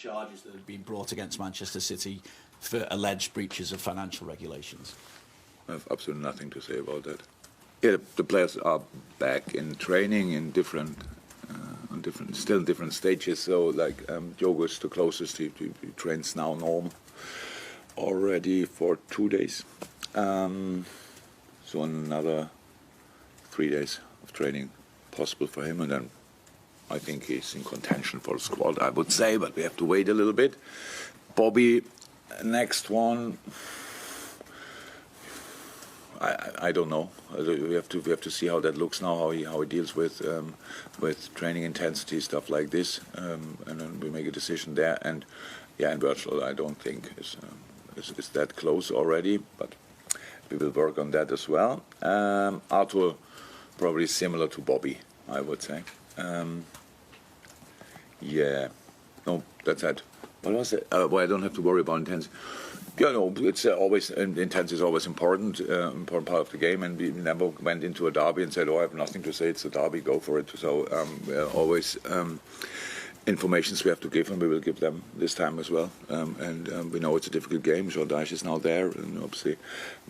charges that have been brought against Manchester City for alleged breaches of financial regulations? I have absolutely nothing to say about that. Yeah, the players are back in training in still in different stages. So, like Diogo is the closest. He trains now normal already for 2 days. So another 3 days of training possible for him, and then I think he's in contention for the squad, I would say, but we have to wait a little bit. Bobby, next one. I don't know. We have to see how that looks now, how he deals with training intensity, stuff like this, and then we make a decision there. And yeah, and Virgil, I don't think is that close already, but we will work on that as well. Arthur, probably similar to Bobby, I would say. Yeah, no, that's it. What was it? Well, I don't have to worry about intensity. Yeah, no, it's always intensity is always important part of the game, and we never went into a derby and said, "Oh, I have nothing to say. It's a derby. Go for it." So always informations we have to give, and we will give them this time as well. And we know it's a difficult game. Dijk is now there, and obviously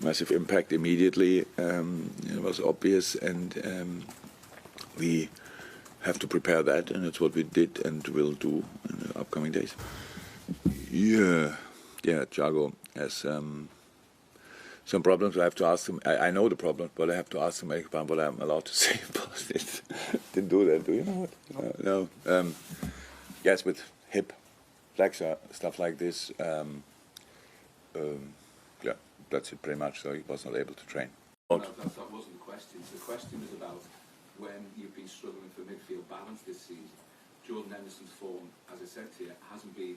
massive impact immediately. It was obvious, and we have to prepare that, and that's what we did and will do in the upcoming days. Yeah, Thiago has some problems. I have to ask him. I know the problem, but I have to ask him about what I'm allowed to say about it. Didn't do that, do you know what? No. Yes, with hip flexor, stuff like this. Yeah, that's it pretty much. So he was not able to train. No, that wasn't the question. The question was about when you've been struggling for midfield balance this season. Jordan Henderson's form, as I said to you, hasn't been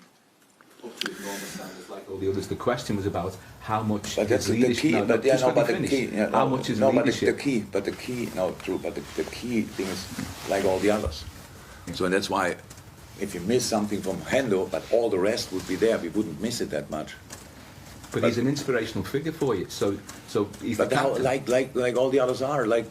up to his normal standards like all the others. The question was about how much but that's the key. How much is leadership? The key thing is like all the others. Yeah. So and that's why if you miss something from Hendo, but all the rest would be there, we wouldn't miss it that much. But he's an inspirational figure for you. So he's but the captain. Like all the others are. Like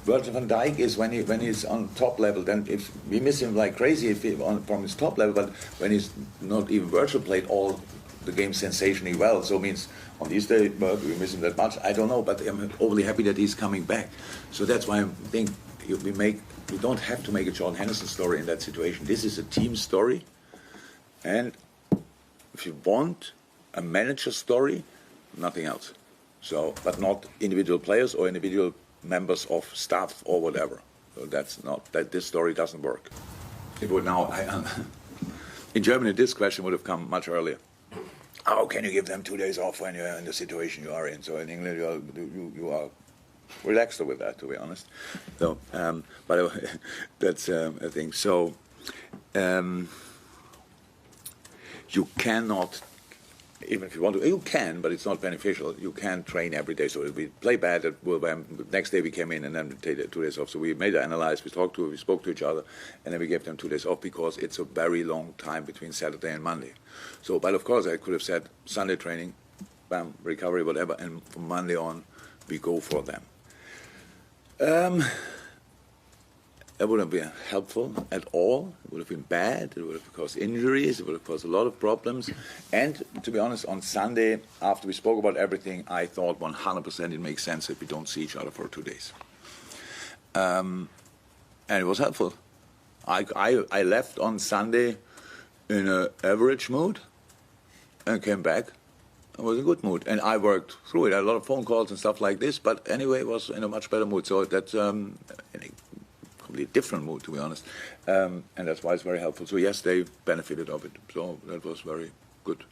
Virgil van Dijk is when he's on top level. Then if we miss him like crazy from his top level, but when he's not even Virgil played all the games sensationally well. So it means on these days, but we miss him that much. I don't know, but I'm overly happy that he's coming back. So that's why I think we don't have to make a Jordan Henderson story in that situation. This is a team story, and if you want a manager story, nothing else. So, but not individual players or individual members of staff or whatever. So that's not that. This story doesn't work. It would now. In Germany, this question would have come much earlier. How can you give them 2 days off when you're in the situation you are in? So in England, you are relaxed with that, to be honest. So, but that's a thing. So you cannot. Even if you want to, you can, but it's not beneficial. You can't train every day. So if we play bad, next day we came in and then we take 2 days off. So we made an analysis, we spoke to each other, and then we gave them 2 days off because it's a very long time between Saturday and Monday. So, but of course, I could have said Sunday training, bam, recovery, whatever, and from Monday on, we go for them. It wouldn't be helpful at all. It would have been bad. It would have caused injuries. It would have caused a lot of problems. And to be honest, on Sunday, after we spoke about everything, I thought 100% it makes sense if we don't see each other for 2 days. And it was helpful. I left on Sunday in an average mood and came back. I was in a good mood. And I worked through it. I had a lot of phone calls and stuff like this. But anyway, it was in a much better mood. So that's completely different mood, to be honest, and that's why it's very helpful. So yes, they benefited of it. So that was very good.